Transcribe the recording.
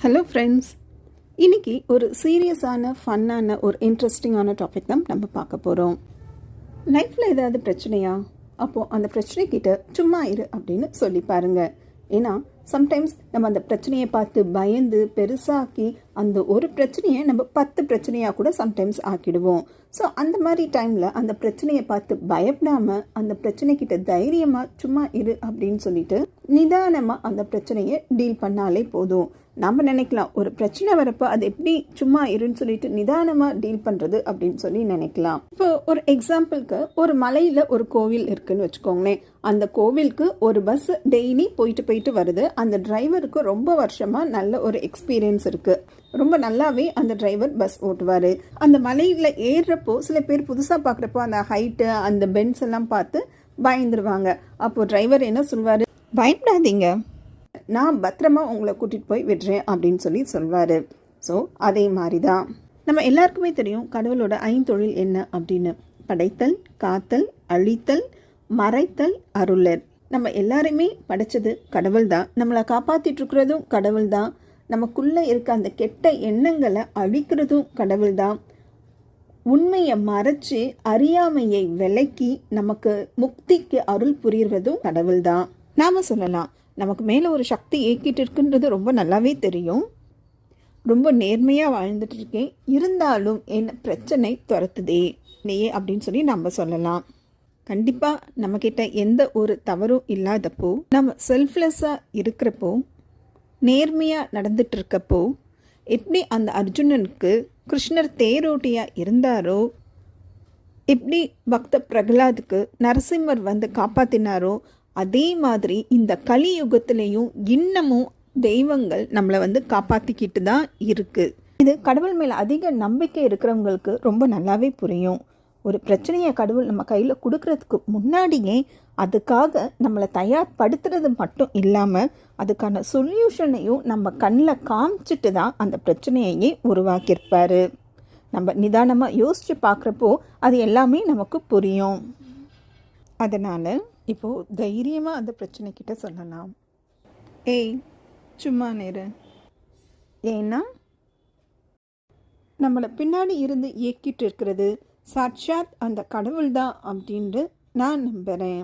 Hello friends, இன்றைக்கி ஒரு சீரியஸான ஃபன்னான ஒரு இன்ட்ரெஸ்டிங்கான டாபிக் தான் நம்ம பார்க்க போகிறோம். லைஃப்பில் ஏதாவது பிரச்சனையா? அப்போது அந்த பிரச்சனைக்கிட்ட சும்மா இரு அப்படின்னு சொல்லி பாருங்கள். ஏன்னா சம்டைம்ஸ் நம்ம அந்த பிரச்சனையை பார்த்து பயந்து பெருசாக்கி அந்த ஒரு பிரச்சனையை நம்ம 10 பிரச்சனையாக கூட சம்டைம்ஸ் ஆக்கிடுவோம். ஸோ அந்த மாதிரி டைமில் அந்த பிரச்சனையை பார்த்து பயப்படாமல் அந்த பிரச்சனைக்கிட்ட தைரியமாக சும்மா இரு அப்படின்னு சொல்லிட்டு நிதானமாக அந்த பிரச்சனையை டீல் பண்ணாலே போதும். நம்ம நினைக்கலாம், ஒரு பிரச்சனை வரப்போ அது எப்படி சும்மா இருன்னு சொல்லிட்டு நிதானமாக டீல் பண்ணுறது அப்படின்னு சொல்லி நினைக்கலாம். இப்போ ஒரு எக்ஸாம்பிளுக்கு, ஒரு மலையில் ஒரு கோவில் இருக்குன்னு வச்சுக்கோங்களேன். அந்த கோவிலுக்கு ஒரு பஸ் டெய்லி போயிட்டு வருது. அந்த டிரைவருக்கு ரொம்ப வருஷமாக நல்ல ஒரு எக்ஸ்பீரியன்ஸ் இருக்குது. ரொம்ப நல்லாவே அந்த டிரைவர் பஸ் ஓட்டுவார். அந்த மலையில் ஏறுறப்போ சில பேர் புதுசாக பார்க்குறப்போ அந்த ஹைட்டு அந்த பென்ஸ் எல்லாம் பார்த்து பயந்துருவாங்க. அப்போது டிரைவர் என்ன சொல்வார்? பயப்படாதீங்க, நான் பத்திரமா உங்களை கூட்டிகிட்டு போய் விடுறேன் அப்படின்னு சொல்லி சொல்வார். ஸோ அதே மாதிரி தான் நம்ம எல்லாருக்குமே தெரியும் கடவுளோட ஐந்தொழில் என்ன அப்படின்னு. படைத்தல், காத்தல், அழித்தல், மறைத்தல், அருளர். நம்ம எல்லாருமே படைச்சது கடவுள் தான். நம்மளை காப்பாற்றிட்டு இருக்கிறதும் கடவுள் தான். நமக்குள்ளே இருக்க அந்த கெட்ட எண்ணங்களை அழிக்கிறதும் கடவுள் தான். உண்மையை மறைச்சி அறியாமையை விலக்கி நமக்கு முக்திக்கு அருள் புரிகிறதும் கடவுள் தான். நாம் சொல்லலாம், நமக்கு மேலே ஒரு சக்தி ஏக்கிட்டு இருக்குன்றது ரொம்ப நல்லாவே தெரியும். ரொம்ப நேர்மையாக வாழ்ந்துட்டு இருக்கேன், இருந்தாலும் என்ன பிரச்சனை துரத்துதே இல்லையே அப்படின்னு சொல்லி நம்ம சொல்லலாம். கண்டிப்பாக நம்மக்கிட்ட எந்த ஒரு தவறும் இல்லாதப்போ, நம்ம செல்ஃப்லெஸ்ஸாக இருக்கிறப்போ, நேர்மையாக நடந்துட்டு இருக்கப்போ, எப்படி அந்த அர்ஜுனனுக்கு கிருஷ்ணர் தேரோட்டியாக இருந்தாரோ, எப்படி பக்த பிரகலாதுக்கு நரசிம்மர் வந்து காப்பாற்றினாரோ, அதே மாதிரி இந்த கலியுகத்திலையும் இன்னமும் தெய்வங்கள் நம்மளை வந்து காப்பாற்றிக்கிட்டு தான் இருக்குது. இது கடவுள் மேலே அதிக நம்பிக்கை இருக்கிறவங்களுக்கு ரொம்ப நல்லாவே புரியும். ஒரு பிரச்சனையை கடவுள் நம்ம கையில் கொடுக்கறதுக்கு முன்னாடியே அதுக்காக நம்மளை தயார்படுத்துறது மட்டும் இல்லாமல் அதுக்கான சொல்யூஷனையும் நம்ம கண்ணில் காமிச்சிட்டு தான் அந்த பிரச்சனையையே உருவாக்கியிருப்பார். நம்ம நிதானமாக யோசித்து பார்க்குறப்போ அது எல்லாமே நமக்கு புரியும். அதனால் இப்போது தைரியமாக அந்த பிரச்சனைக்கிட்ட சொல்லலாம், ஏய் சும்மா நேரு. ஏன்னா நம்மளை பின்னாடி இருந்து இயக்கிட்டு இருக்கிறது சாட்சாத் அந்த கடவுள் தான் அப்படின்ட்டு நான் நம்புகிறேன்.